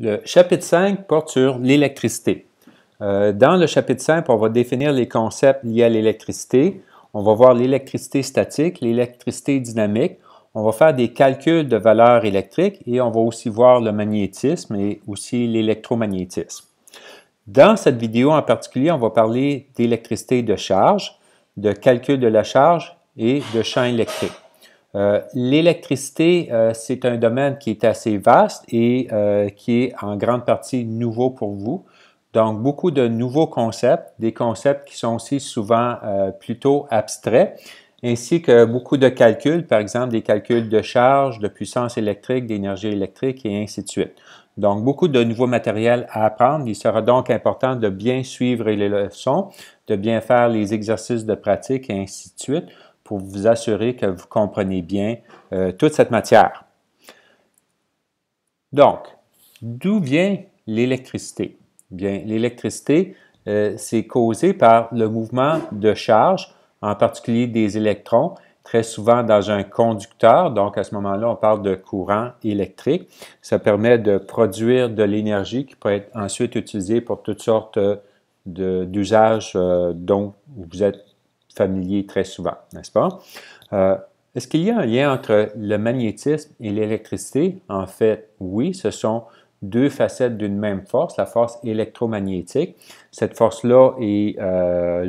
Le chapitre 5 porte sur l'électricité. Dans le chapitre 5, on va définir les concepts liés à l'électricité. On va voir l'électricité statique, l'électricité dynamique. On va faire des calculs de valeurs électriques et on va aussi voir le magnétisme et aussi l'électromagnétisme. Dans cette vidéo en particulier, on va parler d'électricité de charge, de calcul de la charge et de champ électrique. L'électricité, c'est un domaine qui est assez vaste et qui est en grande partie nouveau pour vous. Donc, beaucoup de nouveaux concepts, des concepts qui sont aussi souvent plutôt abstraits, ainsi que beaucoup de calculs, par exemple des calculs de charge, de puissance électrique, d'énergie électrique et ainsi de suite. Donc, beaucoup de nouveaux matériels à apprendre. Il sera donc important de bien suivre les leçons, de bien faire les exercices de pratique et ainsi de suite pour vous assurer que vous comprenez bien toute cette matière. Donc, d'où vient l'électricité? Bien, l'électricité, c'est causé par le mouvement de charge, en particulier des électrons, très souvent dans un conducteur. Donc, à ce moment-là, on parle de courant électrique. Ça permet de produire de l'énergie qui peut être ensuite utilisée pour toutes sortes d'usages dont vous êtes familier très souvent, n'est-ce pas? Est-ce qu'il y a un lien entre le magnétisme et l'électricité? En fait, oui, ce sont deux facettes d'une même force, la force électromagnétique. Cette force-là est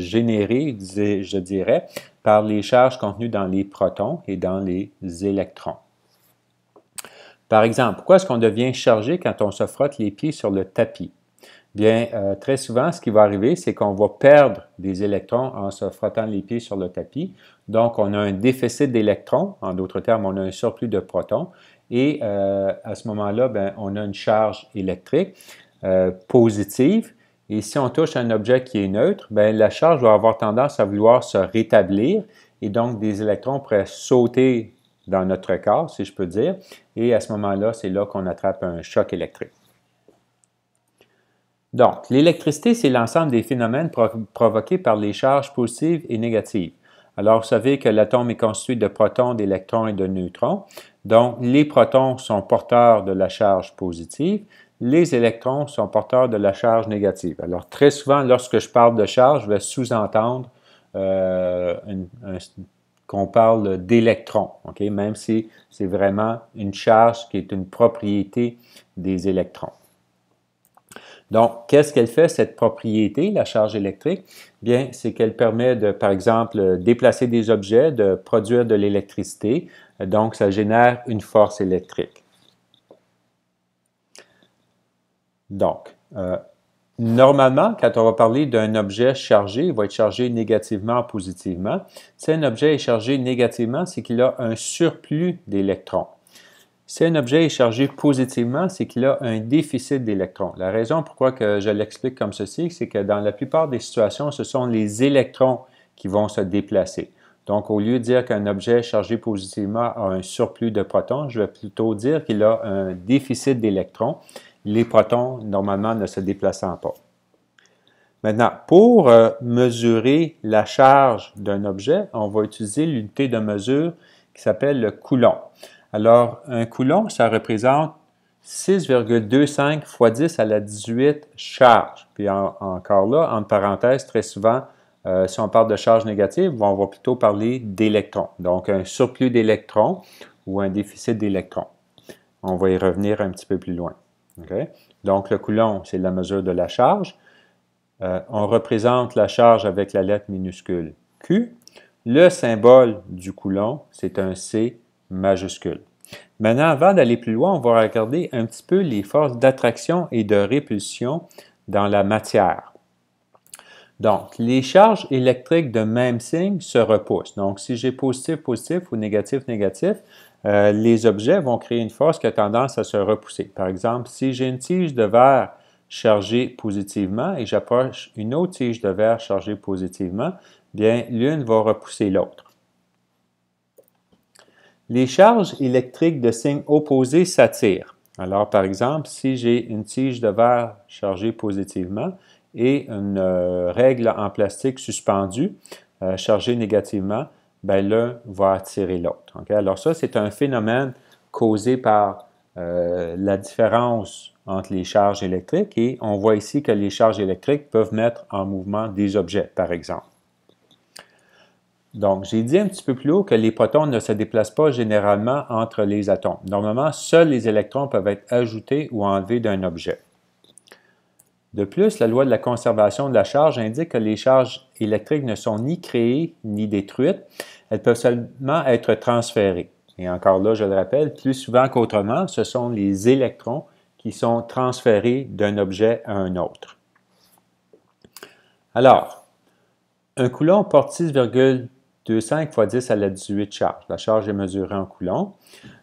générée, je dirais, par les charges contenues dans les protons et dans les électrons. Par exemple, pourquoi est-ce qu'on devient chargé quand on se frotte les pieds sur le tapis? Bien, très souvent, ce qui va arriver, c'est qu'on va perdre des électrons en se frottant les pieds sur le tapis. Donc, on a un déficit d'électrons. En d'autres termes, on a un surplus de protons. Et à ce moment-là, on a une charge électrique positive. Et si on touche un objet qui est neutre, la charge va avoir tendance à vouloir se rétablir. Et donc, des électrons pourraient sauter dans notre corps, si je peux dire. Et à ce moment-là, c'est là qu'on attrape un choc électrique. Donc, l'électricité, c'est l'ensemble des phénomènes provoqués par les charges positives et négatives. Alors, vous savez que l'atome est constitué de protons, d'électrons et de neutrons. Donc, les protons sont porteurs de la charge positive, les électrons sont porteurs de la charge négative. Alors, très souvent, lorsque je parle de charge, je vais sous-entendre qu'on parle d'électrons, okay? Même si c'est vraiment une charge qui est une propriété des électrons. Donc, qu'est-ce qu'elle fait, cette propriété, la charge électrique? Bien, c'est qu'elle permet de, par exemple, déplacer des objets, de produire de l'électricité. Donc, ça génère une force électrique. Donc, normalement, quand on va parler d'un objet chargé, il va être chargé négativement ou positivement. Si un objet est chargé négativement, c'est qu'il a un surplus d'électrons. Si un objet est chargé positivement, c'est qu'il a un déficit d'électrons. La raison pourquoi que je l'explique comme ceci, c'est que dans la plupart des situations, ce sont les électrons qui vont se déplacer. Donc, au lieu de dire qu'un objet chargé positivement a un surplus de protons, je vais plutôt dire qu'il a un déficit d'électrons, les protons, normalement, ne se déplaçant pas. Maintenant, pour mesurer la charge d'un objet, on va utiliser l'unité de mesure qui s'appelle le coulomb. Alors, un coulomb, ça représente 6,25 fois 10 à la 18 charges. Puis encore là, entre parenthèses, très souvent, si on parle de charge négative, on va plutôt parler d'électrons. Donc, un surplus d'électrons ou un déficit d'électrons. On va y revenir un petit peu plus loin. Okay? Donc, le coulomb, c'est la mesure de la charge. On représente la charge avec la lettre minuscule Q. Le symbole du coulomb, c'est un C majuscule. Maintenant, avant d'aller plus loin, on va regarder un petit peu les forces d'attraction et de répulsion dans la matière. Donc, les charges électriques de même signe se repoussent. Donc, si j'ai positif, positif ou négatif, négatif, les objets vont créer une force qui a tendance à se repousser. Par exemple, si j'ai une tige de verre chargée positivement et j'approche une autre tige de verre chargée positivement, bien, l'une va repousser l'autre. Les charges électriques de signe opposé s'attirent. Alors, par exemple, si j'ai une tige de verre chargée positivement et une règle en plastique suspendue, chargée négativement, l'un va attirer l'autre. Okay? Alors ça, c'est un phénomène causé par la différence entre les charges électriques et on voit ici que les charges électriques peuvent mettre en mouvement des objets, par exemple. Donc, j'ai dit un petit peu plus haut que les protons ne se déplacent pas généralement entre les atomes. Normalement, seuls les électrons peuvent être ajoutés ou enlevés d'un objet. De plus, la loi de la conservation de la charge indique que les charges électriques ne sont ni créées ni détruites, elles peuvent seulement être transférées. Et encore là, je le rappelle, plus souvent qu'autrement, ce sont les électrons qui sont transférés d'un objet à un autre. Alors, un coulomb porte 6,25 fois 10 à la 18 charges. La charge est mesurée en coulombs.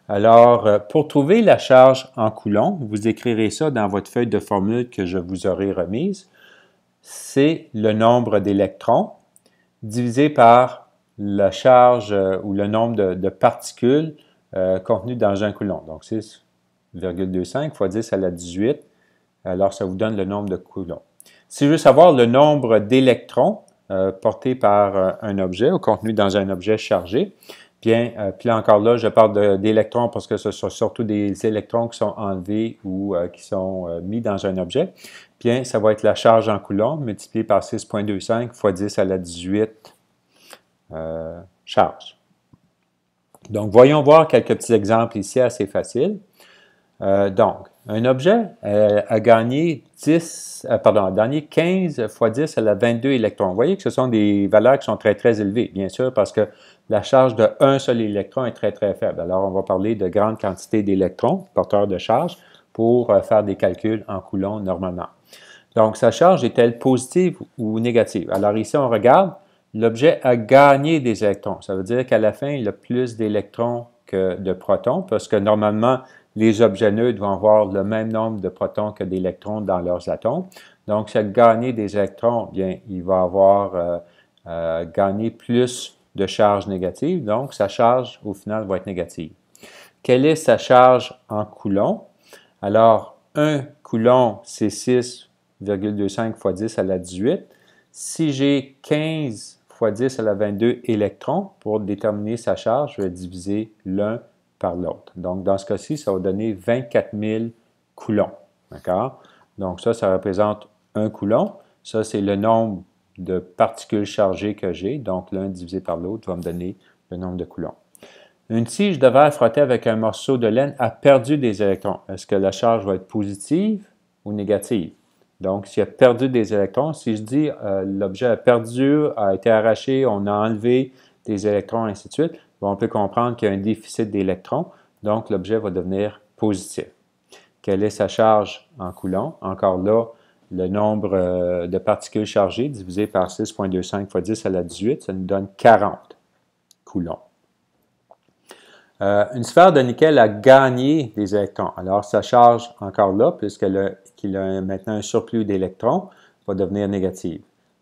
Alors, pour trouver la charge en coulombs, vous écrirez ça dans votre feuille de formule que je vous aurai remise. C'est le nombre d'électrons divisé par la charge ou le nombre de particules contenues dans un coulomb. Donc, 6,25 fois 10 à la 18. Alors, ça vous donne le nombre de coulombs. Si je veux savoir le nombre d'électrons portés par un objet ou contenus dans un objet chargé, bien, puis encore là, je parle d'électrons parce que ce sont surtout des électrons qui sont enlevés ou qui sont mis dans un objet. Bien, ça va être la charge en coulombs multipliée par 6,25 fois 10 à la 18 charges. Donc, voyons voir quelques petits exemples ici assez faciles. Donc, un objet a gagné 15 fois 10 à la 22 électrons. Vous voyez que ce sont des valeurs qui sont très, très élevées, bien sûr, parce que la charge d'un seul électron est très, très faible. Alors, on va parler de grandes quantités d'électrons, porteurs de charge, pour faire des calculs en coulombs normalement. Donc, sa charge est-elle positive ou négative? Alors, ici, on regarde, l'objet a gagné des électrons. Ça veut dire qu'à la fin, il a plus d'électrons que de protons, parce que normalement, les objets neutres vont avoir le même nombre de protons que d'électrons dans leurs atomes. Donc, s'il a gagné des électrons, bien, il va avoir gagné plus de charge négative. Donc, sa charge, au final, va être négative. Quelle est sa charge en coulombs? Alors, 1 coulomb, c'est 6,25 fois 10 à la 18. Si j'ai 15 fois 10 à la 22 électrons, pour déterminer sa charge, je vais diviser l'un par l'autre. Donc, dans ce cas-ci, ça va donner 24 000 coulombs. D'accord? Donc, ça représente 1 coulomb. Ça, c'est le nombre de particules chargées que j'ai. Donc, l'un divisé par l'autre va me donner le nombre de coulombs. Une tige de verre frottée avec un morceau de laine a perdu des électrons. Est-ce que la charge va être positive ou négative? Donc, s'il a perdu des électrons, si je dis l'objet a perdu, a été arraché, on a enlevé des électrons, ainsi de suite, on peut comprendre qu'il y a un déficit d'électrons, donc l'objet va devenir positif. Quelle est sa charge en coulombs? Encore là, le nombre de particules chargées divisé par 6,25 fois 10 à la 18, ça nous donne 40 coulombs. Une sphère de nickel a gagné des électrons. Alors, sa charge, encore là, puisqu'il a maintenant un surplus d'électrons, va devenir négative.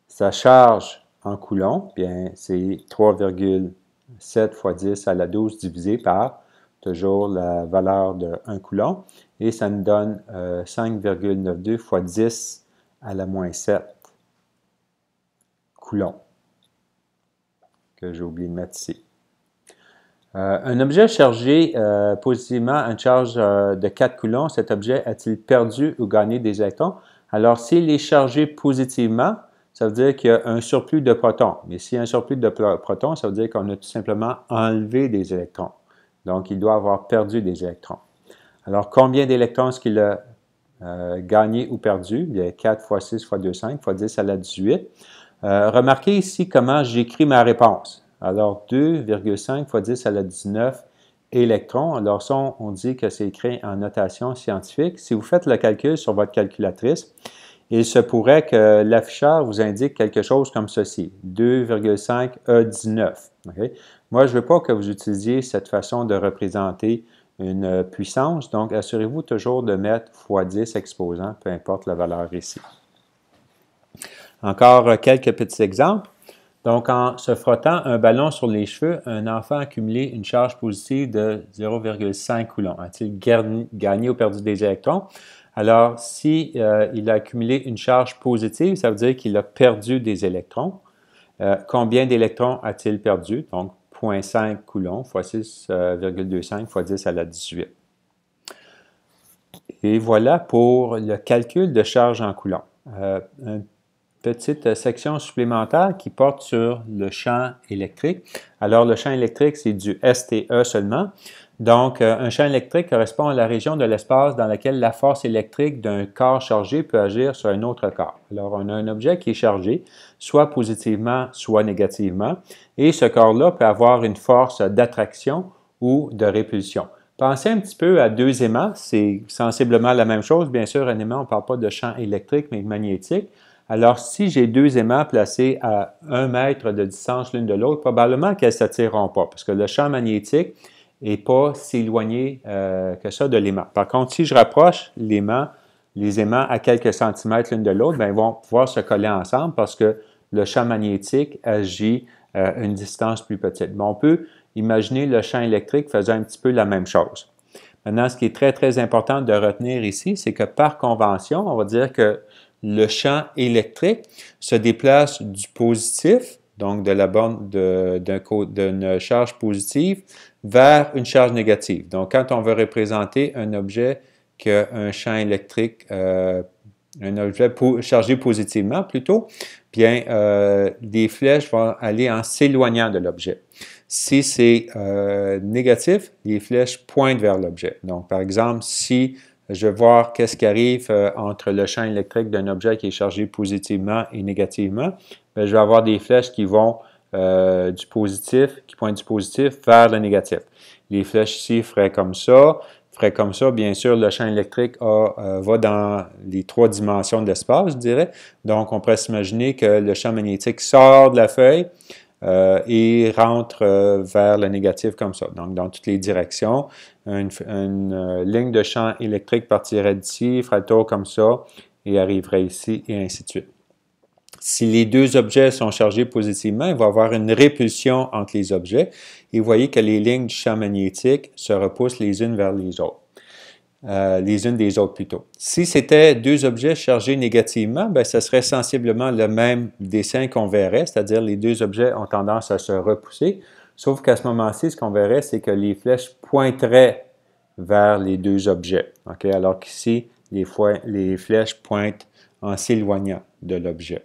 Sa charge en coulombs, bien, c'est 3,7 fois 10 à la 12 divisé par toujours la valeur de 1 coulomb, et ça nous donne 5,92 fois 10 à la moins 7 coulombs, que j'ai oublié de mettre ici. Un objet chargé positivement à une charge de 4 coulombs, cet objet a-t-il perdu ou gagné des électrons? Alors, s'il est chargé positivement, ça veut dire qu'il y a un surplus de protons. Mais s'il y a un surplus de protons, ça veut dire qu'on a tout simplement enlevé des électrons. Donc, il doit avoir perdu des électrons. Alors, combien d'électrons est-ce qu'il a gagné ou perdu? Il y a 4 fois 6 fois 2, 5 fois 10 à la 18. Remarquez ici comment j'écris ma réponse. Alors, 2,5 fois 10 à la 19 électrons. Alors, ça, on dit que c'est écrit en notation scientifique. Si vous faites le calcul sur votre calculatrice, il se pourrait que l'afficheur vous indique quelque chose comme ceci, 2,5 E19. Okay? Moi, je ne veux pas que vous utilisiez cette façon de représenter une puissance, donc assurez-vous toujours de mettre x10 exposant, peu importe la valeur ici. Encore quelques petits exemples. Donc, en se frottant un ballon sur les cheveux, un enfant a accumulé une charge positive de 0,5 coulomb. A-t-il gagné ou perdu des électrons? Alors, si il a accumulé une charge positive, ça veut dire qu'il a perdu des électrons. Combien d'électrons a-t-il perdu? Donc, 0,5 coulomb fois 6,25 fois 10 à la 18. Et voilà pour le calcul de charge en coulomb. Une petite section supplémentaire qui porte sur le champ électrique. Alors, le champ électrique, c'est du STE seulement. Donc, un champ électrique correspond à la région de l'espace dans laquelle la force électrique d'un corps chargé peut agir sur un autre corps. Alors, on a un objet qui est chargé, soit positivement, soit négativement, et ce corps-là peut avoir une force d'attraction ou de répulsion. Pensez un petit peu à deux aimants, c'est sensiblement la même chose. Bien sûr, un aimant, on ne parle pas de champ électrique, mais magnétique. Alors, si j'ai deux aimants placés à 1 mètre de distance l'une de l'autre, probablement qu'elles ne s'attireront pas, parce que le champ magnétique n'est pas si éloigné que ça de l'aimant. Par contre, si je rapproche les aimants à quelques centimètres l'une de l'autre, bien, ils vont pouvoir se coller ensemble parce que le champ magnétique agit à une distance plus petite. Mais on peut imaginer le champ électrique faisant un petit peu la même chose. Maintenant, ce qui est très, très important de retenir ici, c'est que par convention, on va dire que le champ électrique se déplace du positif, donc de la borne d'une charge positive, vers une charge négative. Donc, quand on veut représenter un objet qui a un champ électrique, un objet chargé positivement plutôt, bien, les flèches vont aller en s'éloignant de l'objet. Si c'est négatif, les flèches pointent vers l'objet. Donc, par exemple, si je veux voir qu'est-ce qui arrive entre le champ électrique d'un objet qui est chargé positivement et négativement, bien, je vais avoir des flèches qui vont du positif, qui pointent du positif vers le négatif. Les flèches ici feraient comme ça. Bien sûr, le champ électrique va dans les 3 dimensions de l'espace, je dirais. Donc, on pourrait s'imaginer que le champ magnétique sort de la feuille et rentre vers le négatif comme ça. Donc, dans toutes les directions, une ligne de champ électrique partirait d'ici, ferait le tour comme ça et arriverait ici, et ainsi de suite. Si les deux objets sont chargés positivement, il va y avoir une répulsion entre les objets. Et vous voyez que les lignes du champ magnétique se repoussent les unes vers les autres. Les unes des autres plutôt. Si c'était deux objets chargés négativement, bien, ce serait sensiblement le même dessin qu'on verrait, c'est-à-dire les deux objets ont tendance à se repousser, sauf qu'à ce moment-ci, ce qu'on verrait, c'est que les flèches pointeraient vers les deux objets, okay? Alors qu'ici, les flèches pointent en s'éloignant de l'objet.